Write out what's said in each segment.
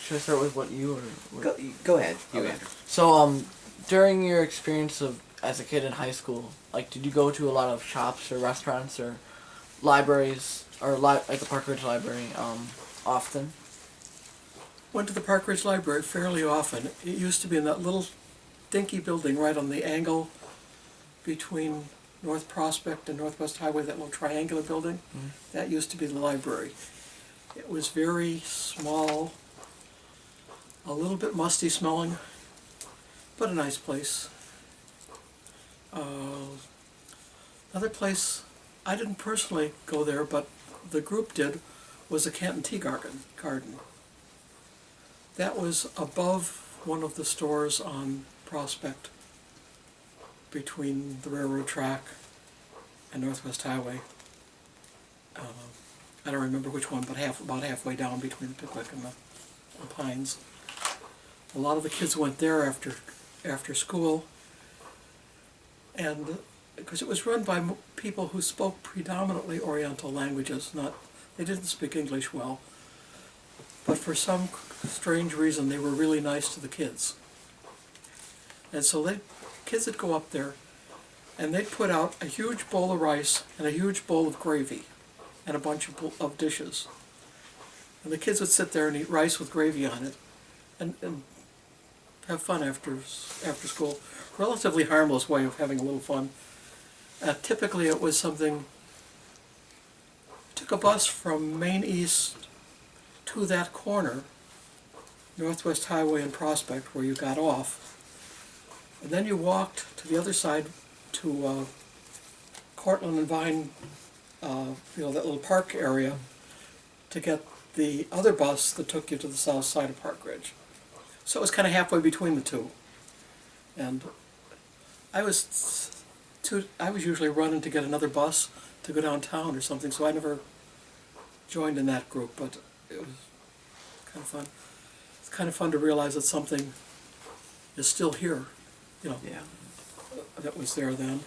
should I start with what you or Go ahead. You Okay. Andrew. So during your experience of as a kid in high school, like did you go to a lot of shops or restaurants or libraries or like the Park Ridge Library often? Went to the Park Ridge Library fairly often. It used to be in that little dinky building right on the angle between North Prospect and Northwest Highway, that little triangular building. Mhm. That used to be the library. It was very small, a little bit musty smelling, but a nice place. Another place, I didn't personally go there, but the group did, was the Canton Tea Garden. That was above one of the stores on Prospect between the railroad track and Northwest Highway. I don't remember which one, but about halfway down between the Pickwick and the Pines. A lot of the kids went there after school, and because it was run by people who spoke predominantly Oriental languages, they didn't speak English well, but for some strange reason they were really nice to the kids. And so kids would go up there and they'd put out a huge bowl of rice and a huge bowl of gravy and a bunch of dishes. And the kids would sit there and eat rice with gravy on it and have fun after school. Relatively harmless way of having a little fun. Typically it was something, took a bus from Main East to that corner, Northwest Highway and Prospect, where you got off. And then you walked to the other side to Cortland and Vine, that little park area, to get the other bus that took you to the south side of Park Ridge. So it was kind of halfway between the two. And I was usually running to get another bus to go downtown or something, so I never joined in that group, but it was kind of fun. It's kind of fun to realize that something is still here, Yeah. that was there then.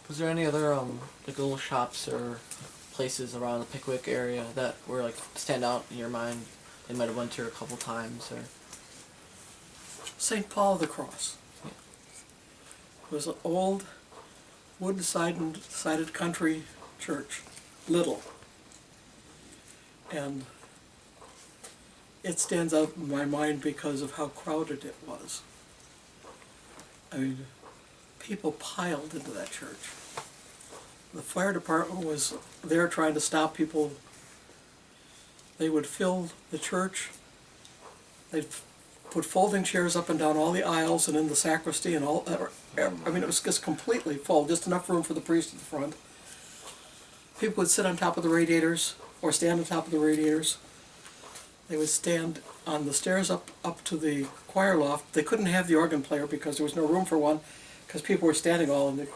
Was there any other like little shops or places around the Pickwick area that were like stand out in your mind? They might have went to a couple times or. St. Paul of the Cross. Yeah. It was an old wood-sided country church, little. And it stands out in my mind because of how crowded it was. I mean, people piled into that church. The fire department was there trying to stop people. They would fill the church. They'd put folding chairs up and down all the aisles and in the sacristy and all. I mean, it was just completely full, just enough room for the priest at the front. People would sit on top of the radiators or stand on top of the radiators. They would stand on the stairs up to the choir loft. They couldn't have the organ player because there was no room for one, because people were standing all in the.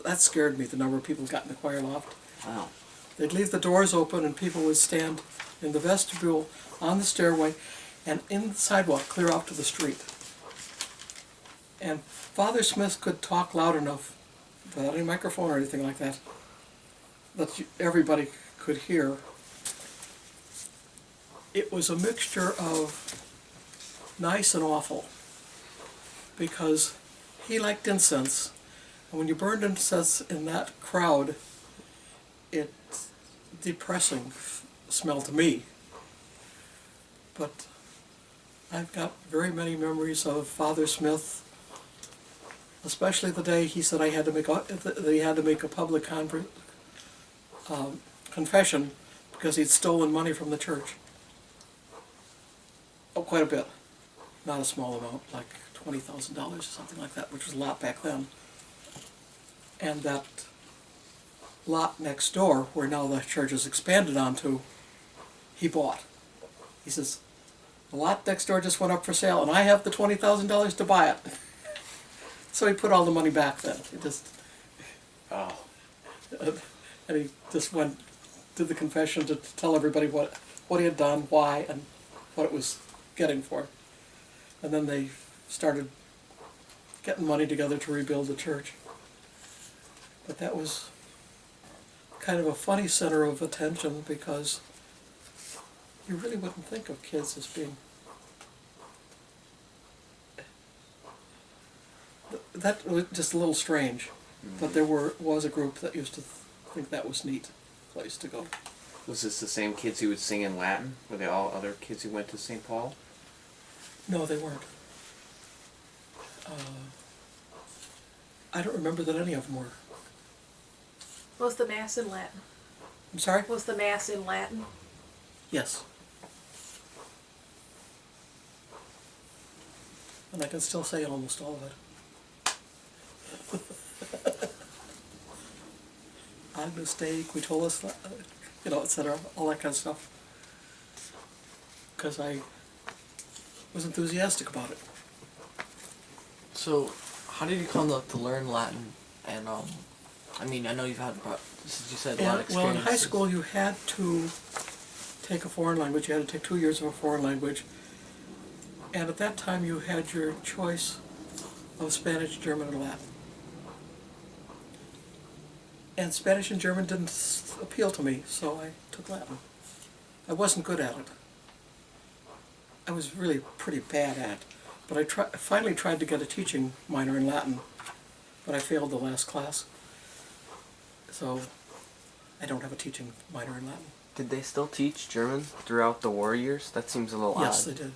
That scared me, the number of people who got in the choir loft. Wow. They'd leave the doors open and people would stand in the vestibule, on the stairway, and in the sidewalk, clear out to the street. And Father Smith could talk loud enough, without any microphone or anything like that, that everybody could hear. It was a mixture of nice and awful, because he liked incense, and when you burned incense in that crowd, it's depressing smell to me. But I've got very many memories of Father Smith, especially the day he said that he had to make a public confession because he'd stolen money from the church. Oh, quite a bit. Not a small amount, like $20,000 or something like that, which was a lot back then. And that lot next door, where now the church is expanded onto, he bought. He says, the lot next door just went up for sale, and I have the $20,000 to buy it. So he put all the money back then. He just, Oh. and he just did the confession to tell everybody what he had done, why, and what it was getting for. And then they started getting money together to rebuild the church. But that was kind of a funny center of attention because you really wouldn't think of kids as being... That was just a little strange, but there was a group that used to think that was neat place to go. Was this the same kids who would sing in Latin? Were they all other kids who went to St. Paul? No, they weren't. I don't remember that any of them were. Was the Mass in Latin? I'm sorry? Was the Mass in Latin? Yes. And I can still say almost all of it. Agnus Dei, Quitolis, etc., all that kind of stuff. Because I was enthusiastic about it. So, how did you come to learn Latin? And I mean, I know you've had, as you said, a lot of Well, in experience. high school you had to take a foreign language. You had to take 2 years of a foreign language. And at that time you had your choice of Spanish, German, and Latin. And Spanish and German didn't appeal to me, so I took Latin. I wasn't good at it. I was really pretty bad at it. But I finally tried to get a teaching minor in Latin, but I failed the last class. So I don't have a teaching minor in Latin. Did they still teach German throughout the war years? That seems a little odd. Yes, they did.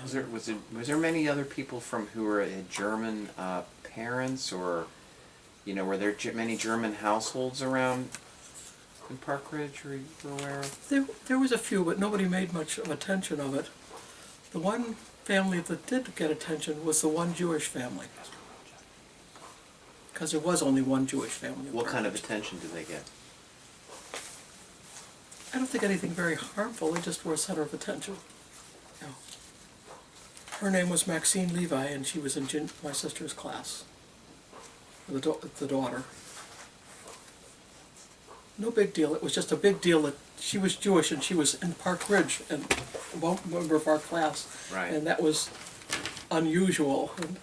Was there many other people from who were German parents, or were there many German households around in Park Ridge, or you were aware of? There was a few, but nobody made much of attention of it. The one family that did get attention was the one Jewish family. Because there was only one Jewish family. in What kind of Park Ridge. attention did they get? I don't think anything very harmful, they just were a center of attention. Yeah. Her name was Maxine Levi, and she was in my sister's class. The daughter. No big deal, it was just a big deal that she was Jewish and she was in Park Ridge and a member of our class. Right. And that was unusual. And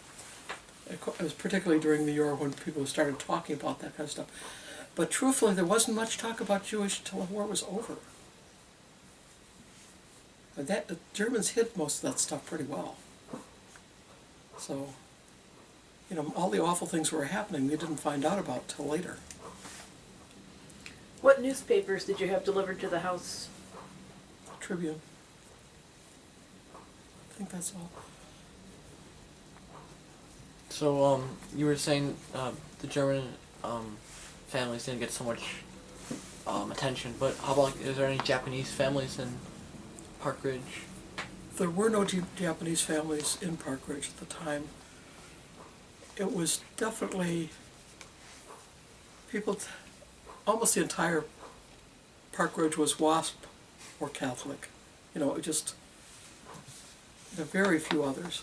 it was particularly during the war when people started talking about that kind of stuff. But truthfully, there wasn't much talk about Jewish until the war was over. And the Germans hid most of that stuff pretty well. So, all the awful things were happening we didn't find out about till later. What newspapers did you have delivered to the house? Tribune. I think that's all. So, you were saying the German families didn't get so much attention, but how about, is there any Japanese families in Park Ridge? There were no Japanese families in Park Ridge at the time. It was definitely people, almost the entire Park Ridge was WASP or Catholic. It just, there are very few others.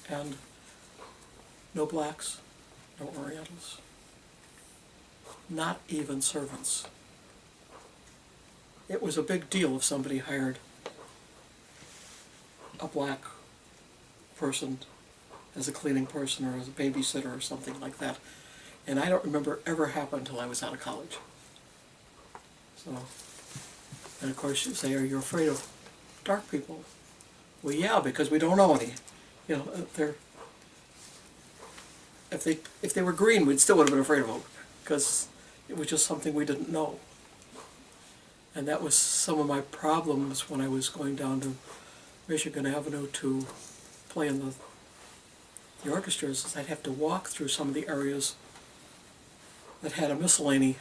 And no blacks, no Orientals, not even servants. It was a big deal if somebody hired a black person as a cleaning person or as a babysitter or something like that. And I don't remember ever happened until I was out of college. So, and of course you say, are you afraid of dark people? Well, yeah, because we don't know any. They're, if they were green, we still would have been afraid of them, because it was just something we didn't know. And that was some of my problems when I was going down to Michigan Avenue to play in the orchestras, is I'd have to walk through some of the areas that had a miscellany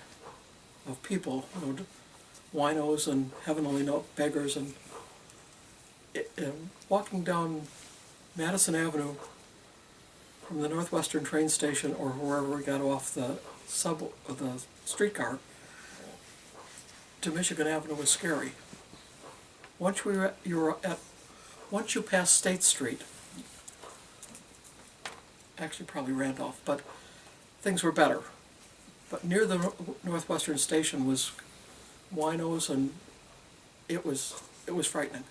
of people, winos and heaven only knows beggars, and walking down Madison Avenue from the Northwestern train station or wherever we got off the streetcar to Michigan Avenue was scary. Once you pass State Street, actually probably Randolph, but things were better. But near the Northwestern station was winos, and it was frightening.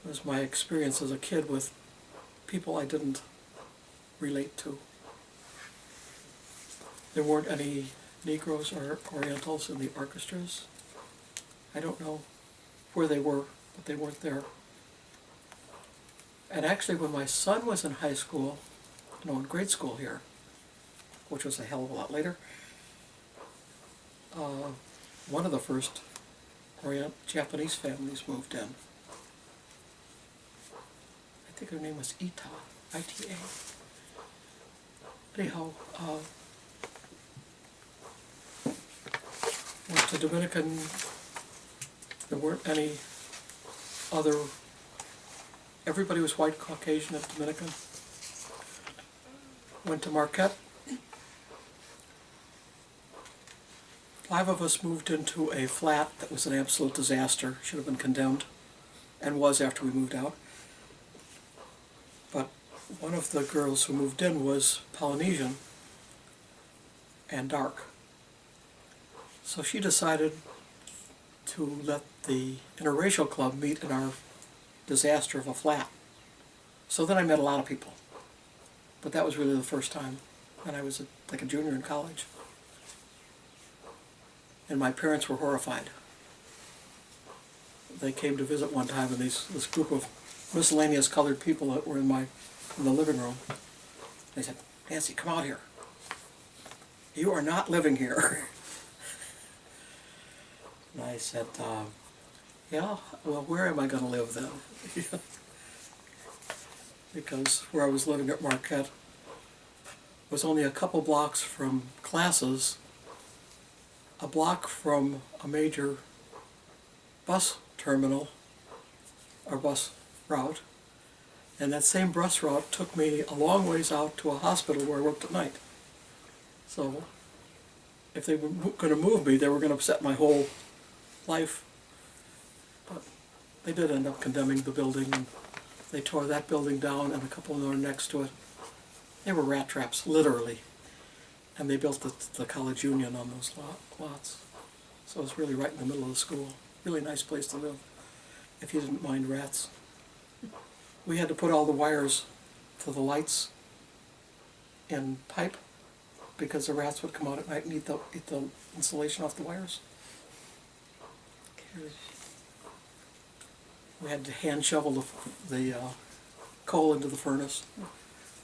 was my experience as a kid with people I didn't relate to. There weren't any Negroes or Orientals in the orchestras. I don't know where they were, but they weren't there. And actually, when my son was in high school, no, in grade school here, which was a hell of a lot later, one of the first Japanese families moved in. I think her name was Ita, I-T-A. Anyhow, went to Dominican. There weren't any other, everybody was white Caucasian at Dominican. Went to Marquette. 5 of us moved into a flat that was an absolute disaster, should have been condemned, and was after we moved out. But one of the girls who moved in was Polynesian and dark. So she decided to let the interracial club meet in our disaster of a flat. So then I met a lot of people. But that was really the first time, and I was like a junior in college. And my parents were horrified. They came to visit one time, and this group of miscellaneous colored people that were in the living room. They said, "Nancy, come out here. You are not living here." And I said, yeah, well, where am I going to live then? Because where I was living at Marquette was only a couple blocks from classes, a block from a major bus terminal or bus route, and that same bus route took me a long ways out to a hospital where I worked at night. So if they were going to move me, they were going to upset my whole life. But they did end up condemning the building, and they tore that building down and a couple more next to it. They were rat traps, literally. And they built the college union on those lots. So it was really right in the middle of the school. Really nice place to live, if you didn't mind rats. We had to put all the wires to the lights in pipe because the rats would come out at night and eat the insulation off the wires. We had to hand shovel the coal into the furnace.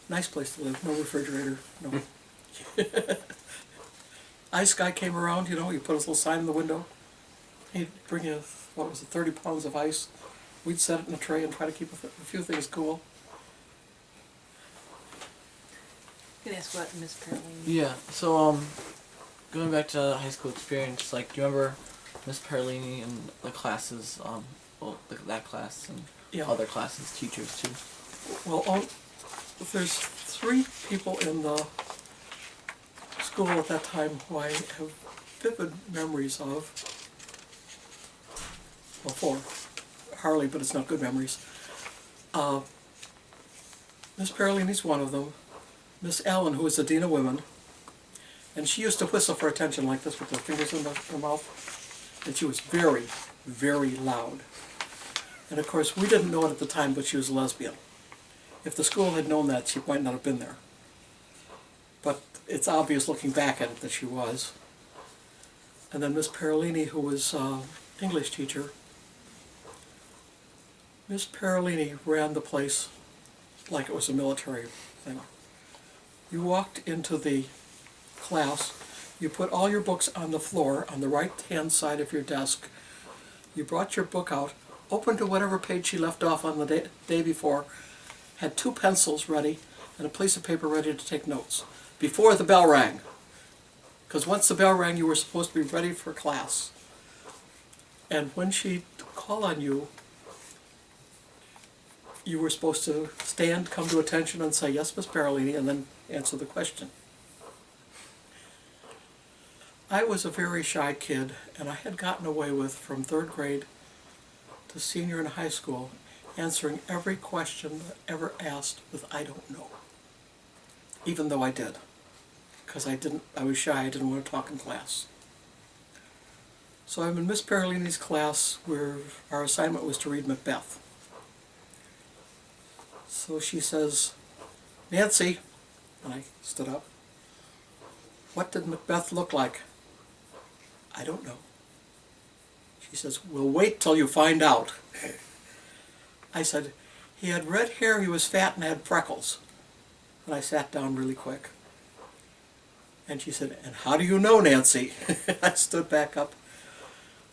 Nice place to live, no refrigerator, no. Ice guy came around, you put his little sign in the window. He'd bring you, 30 pounds of ice. We'd set it in a tray and try to keep a few things cool. You can ask what Miss Caroline. Yeah. So going back to high school experience, like, do you remember Miss Perlini and the classes? That class and Yeah. other classes, teachers too. Well, there's 3 people in the school at that time who I have vivid memories of. Well, 4. Harley, but it's not good memories. Miss Perlini's one of them. Miss Allen, who was the Dean of Women, and she used to whistle for attention like this with her fingers in her mouth, and she was very, very loud. And of course, we didn't know it at the time, but she was a lesbian. If the school had known that, she might not have been there. But it's obvious looking back at it that she was. And then Miss Perlini, who was English teacher. Miss Perlini ran the place like it was a military thing. You walked into the class, you put all your books on the floor on the right-hand side of your desk. You brought your book out, opened to whatever page she left off on the day before, had 2 pencils ready and a piece of paper ready to take notes before the bell rang. Because once the bell rang, you were supposed to be ready for class. And when she'd call on you, you were supposed to stand, come to attention, and say, "Yes, Miss Perlini," and then answer the question. I was a very shy kid, and I had gotten away with, from 3rd grade to senior in high school, answering every question ever asked with "I don't know," even though I did, because I was shy, I didn't want to talk in class. So I'm in Miss Perlini's class where our assignment was to read Macbeth. So she says, Nancy, and I stood up, what did Macbeth look like? I don't know. She says, we'll wait till you find out. I said, he had red hair, he was fat, and had freckles. And I sat down really quick. And she said, and how do you know, Nancy? I stood back up,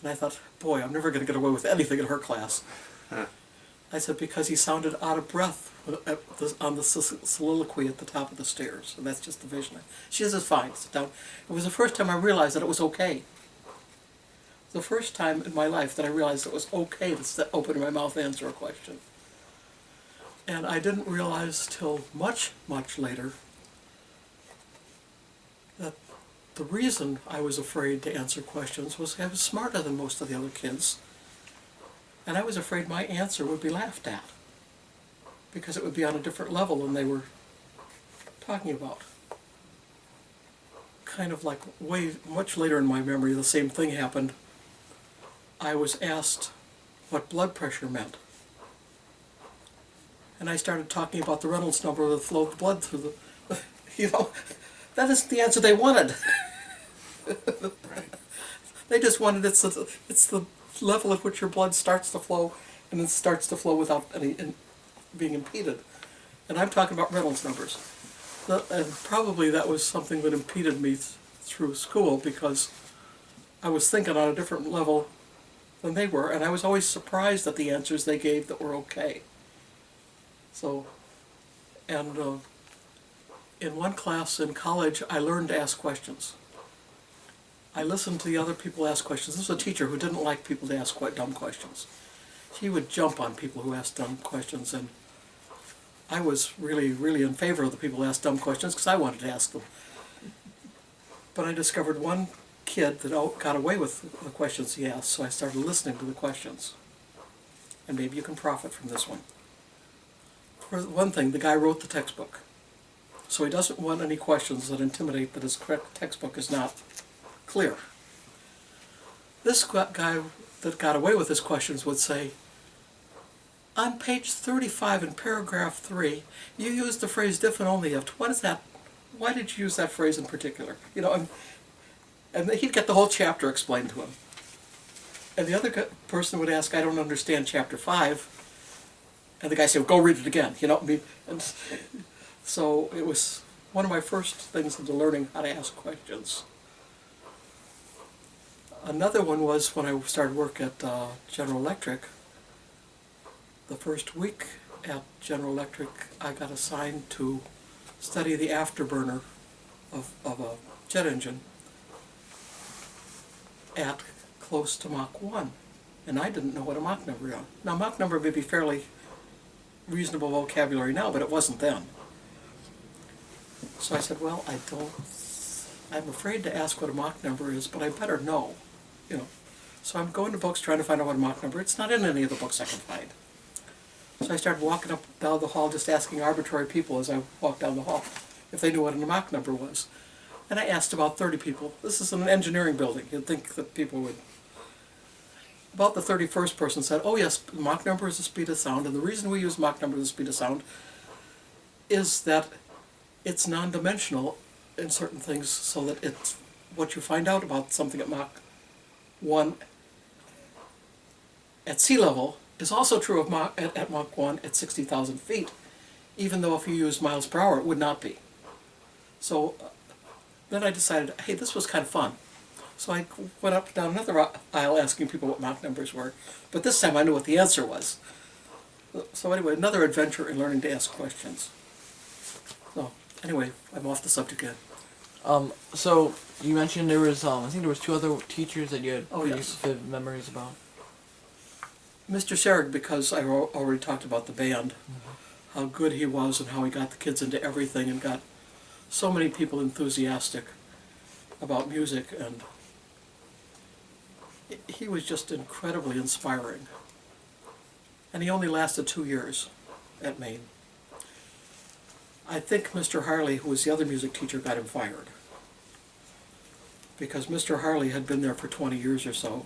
and I thought, boy, I'm never going to get away with anything in her class. I said, because he sounded out of breath on the soliloquy at the top of the stairs. And that's just the vision. She says, fine, sit down. It was the first time I realized that it was okay. The first time in my life that I realized it was okay to open my mouth and answer a question. And I didn't realize till much, much later that the reason I was afraid to answer questions was I was smarter than most of the other kids. And I was afraid my answer would be laughed at because it would be on a different level than they were talking about. Kind of like way much later in my memory, the same thing happened. I was asked what blood pressure meant. And I started talking about the Reynolds number that flowed blood through the, that isn't the answer they wanted. They just wanted, it's the level at which your blood starts to flow, and it starts to flow without any being impeded. And I'm talking about Reynolds numbers. And probably that was something that impeded me through school because I was thinking on a different level than they were, and I was always surprised at the answers they gave that were okay. So, and in one class in college, I learned to ask questions. I listened to the other people ask questions. This was a teacher who didn't like people to ask quite dumb questions. She would jump on people who asked dumb questions, and I was really, really in favor of the people who asked dumb questions because I wanted to ask them. But I discovered one kid that got away with the questions he asked, so I started listening to the questions. And maybe you can profit from this one. For one thing, the guy wrote the textbook. So he doesn't want any questions that intimidate that his correct textbook is not clear. This guy that got away with his questions would say, on page 35 in paragraph 3, you used the phrase diff and only if. What is that? Why did you use that phrase in particular? And he'd get the whole chapter explained to him. And the other person would ask, I don't understand chapter 5. And the guy said, well, go read it again. And so it was one of my first things into learning how to ask questions. Another one was when I started work at General Electric. The first week at General Electric, I got assigned to study the afterburner of a jet engine at close to Mach 1. And I didn't know what a Mach number was. Now, Mach number may be fairly reasonable vocabulary now, but it wasn't then. So I said, well, I'm afraid to ask what a Mach number is, but I better know, So I'm going to books trying to find out what a Mach number is. It's not in any of the books I can find. So I started walking up down the hall just asking arbitrary people as I walked down the hall if they knew what a Mach number was. And I asked about 30 people. This is an engineering building. You'd think that people would. About the 31st person said, oh yes, Mach number is the speed of sound, and the reason we use Mach number as the speed of sound is that it's non-dimensional in certain things, so that it's what you find out about something at Mach 1 at sea level is also true of at Mach 1 at 60,000 feet, even though if you use miles per hour, it would not be. So then I decided, hey, this was kind of fun. So I went up down another aisle asking people what Mach numbers were, but this time I knew what the answer was. So anyway, another adventure in learning to ask questions. So anyway, I'm off the subject again. So you mentioned there was, I think there was 2 other teachers that you had Oh, pretty yes. vivid memories about. Mr. Serig, because I already talked about the band, how good he was and how he got the kids into everything and got so many people enthusiastic about music, and he was just incredibly inspiring. And he only lasted 2 years at Maine. I think Mr. Harley, who was the other music teacher, got him fired. Because Mr. Harley had been there for 20 years or so,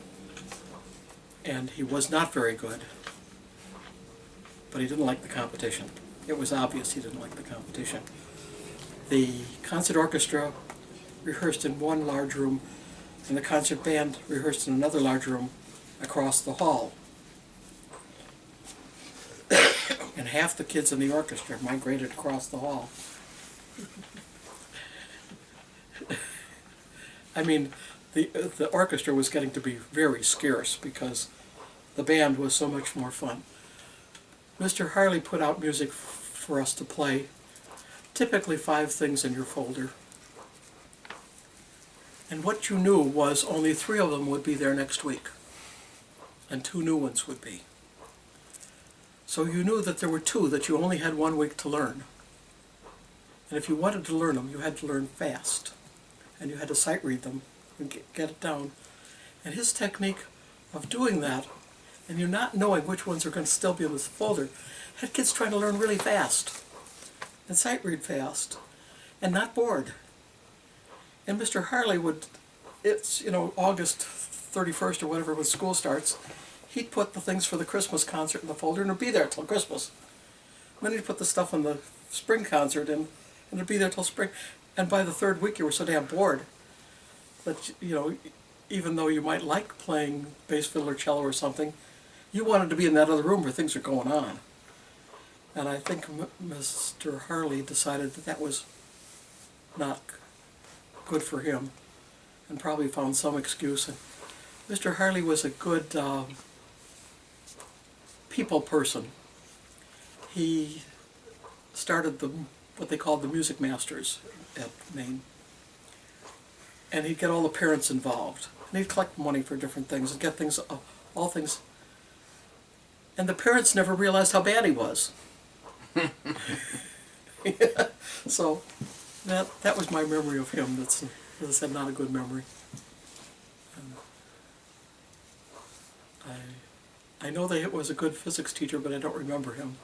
and he was not very good, but he didn't like the competition. It was obvious he didn't like the competition. The concert orchestra rehearsed in one large room, and the concert band rehearsed in another large room across the hall. And half the kids in the orchestra migrated across the hall. I mean, the orchestra was getting to be very scarce because the band was so much more fun. Mr. Harley put out music for us to play, typically 5 things in your folder. And what you knew was only 3 of them would be there next week, and 2 new ones would be. So you knew that there were 2 that you only had 1 week to learn. And if you wanted to learn them, you had to learn fast. And you had to sight read them and get it down. And his technique of doing that, and you not knowing which ones are going to still be in this folder, had kids trying to learn really fast and sight read fast and not bored. And Mr. Harley would, it's, August 31st or whatever when school starts, he'd put the things for the Christmas concert in the folder and it'd be there till Christmas. Then he'd put the stuff in the spring concert and it'd be there till spring. And by the 3rd week you were so damn bored that, even though you might like playing bass, fiddle, or cello or something, you wanted to be in that other room where things are going on. And I think Mr. Harley decided that was not good for him and probably found some excuse. And Mr. Harley was a good people person. He started what they called the Music Masters at Maine. And he'd get all the parents involved. And he'd collect money for different things and get things, all things. And the parents never realized how bad he was. So that was my memory of him. That's, as I said, not a good memory. I know that it was a good physics teacher, but I don't remember him.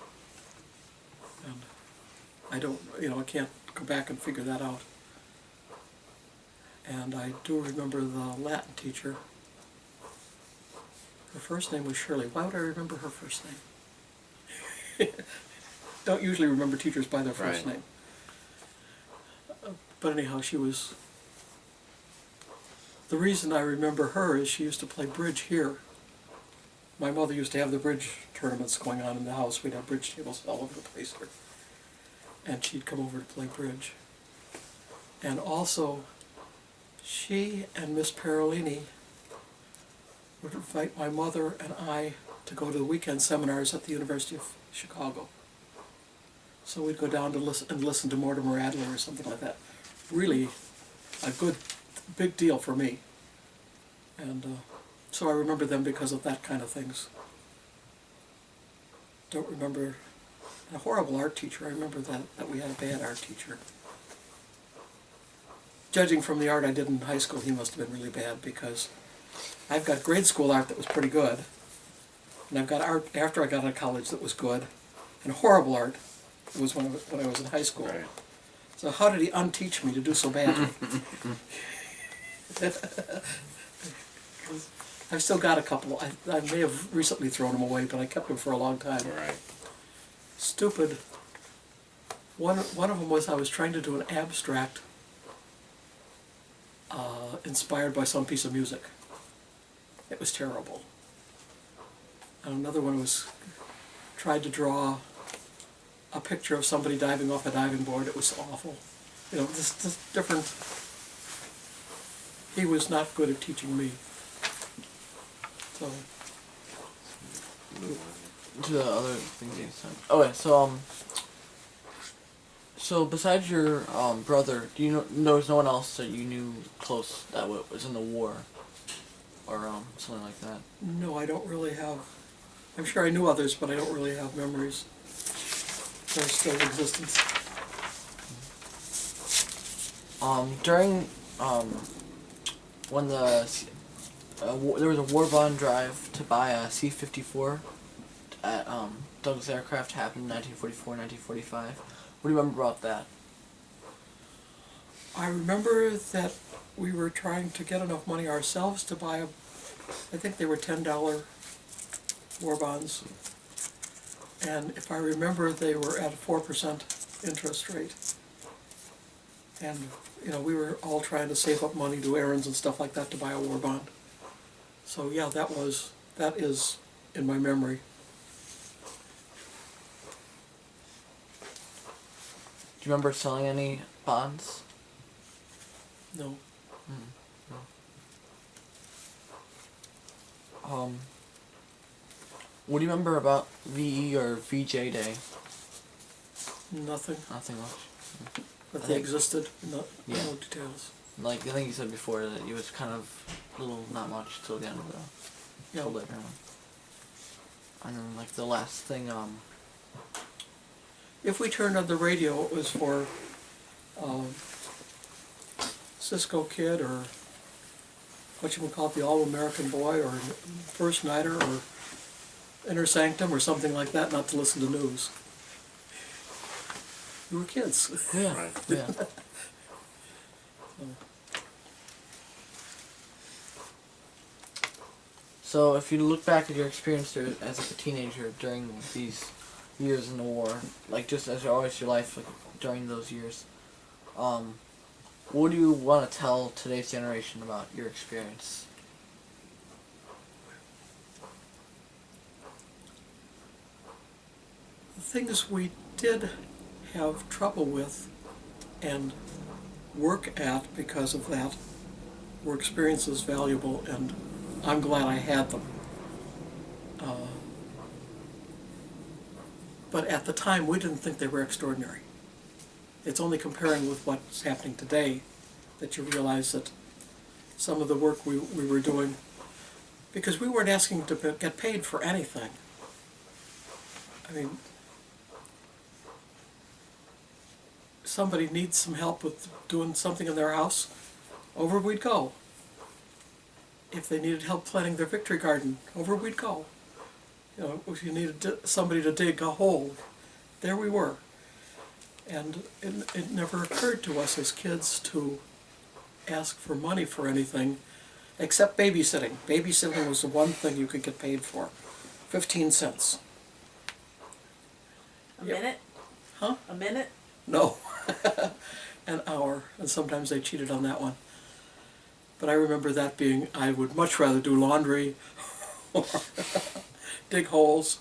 And I don't, I can't go back and figure that out. And I do remember the Latin teacher. Her first name was Shirley. Why would I remember her first name? Don't usually remember teachers by their first Right. name. But anyhow, she was... The reason I remember her is she used to play bridge here. My mother used to have the bridge tournaments going on in the house. We'd have bridge tables all over the place here. And she'd come over to play bridge. And also, she and Miss Parolini would invite my mother and I to go to the weekend seminars at the University of Chicago. So we'd go down to listen to Mortimer Adler or something like that. Really a good, big deal for me. And so I remember them because of that kind of things. Don't remember a horrible art teacher. I remember that we had a bad art teacher. Judging from the art I did in high school, he must have been really bad because I've got grade school art that was pretty good. And I've got art after I got out of college that was good. And horrible art was when I was in high school. Right. So how did he unteach me to do so badly? I've still got a couple. I may have recently thrown them away, but I kept them for a long time. Right. Stupid. One of them was I was trying to do an abstract inspired by some piece of music. It was terrible. And another one was tried to draw a picture of somebody diving off a diving board. It was awful. This different. He was not good at teaching me. So. To the other things you said. Okay, so besides your brother, do you know there was no one else that you knew close that was in the war, or something like that? No, I don't really have. I'm sure I knew others, but I don't really have memories. They're still in existence. During when there was a war bond drive to buy a C-54 at Douglas Aircraft happened in 1944, 1945. What do you remember about that? I remember that we were trying to get enough money ourselves to buy I think they were $10 war bonds. And if I remember, they were at a 4% interest rate. And, you know, we were all trying to save up money, do errands and stuff like that to buy a war bond. So yeah, that is in my memory. Do you remember selling any bonds? No. What do you remember about VE or VJ Day? Nothing, Nothing much. but I they think- existed, no Yeah. details. Like I think you said before that it was kind of little, not much till the end of the Yeah. till later on. And then like the last thing, If we turned on the radio, it was for Cisco Kid or whatchamacallit, the All-American Boy or First Nighter or Inner Sanctum or something like that, not to listen to news. We were kids. yeah, Right. yeah. So if you look back at your experience as a teenager during these years in the war, like just as always your life like, during those years, what do you want to tell today's generation about your experience? The things we did have trouble with and work at because of that were experiences valuable, and I'm glad I had them. But at the time, we didn't think they were extraordinary. It's only comparing with what's happening today that you realize that some of the work we were doing, because we weren't asking to get paid for anything. I mean, somebody needs some help with doing something in their house, over we'd go. If they needed help planting their victory garden, over we'd go. You know, if you needed somebody to dig a hole, there we were. And it never occurred to us as kids to ask for money for anything except babysitting. Babysitting was the one thing you could get paid for. 15 cents. A Yep. minute? Huh? A minute? No. An hour. And sometimes they cheated on that one. But I remember that being, I would much rather do laundry or dig holes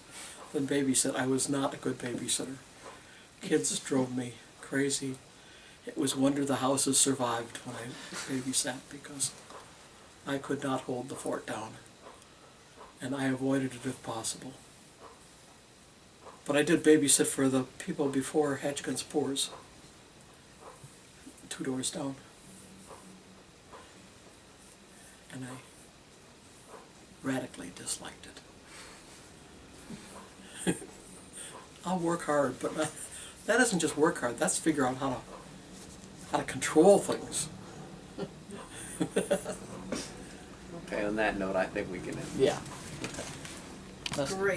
than babysit. I was not a good babysitter. Kids drove me crazy. It was wonder the houses survived when I babysat because I could not hold the fort down. And I avoided it if possible. But I did babysit for the people before Hatchkins Poors, 2 doors down. And I radically disliked it. I'll work hard, but that isn't just work hard. That's figure out how to control things. Okay, on that note, I think we can end. Yeah. That's Great.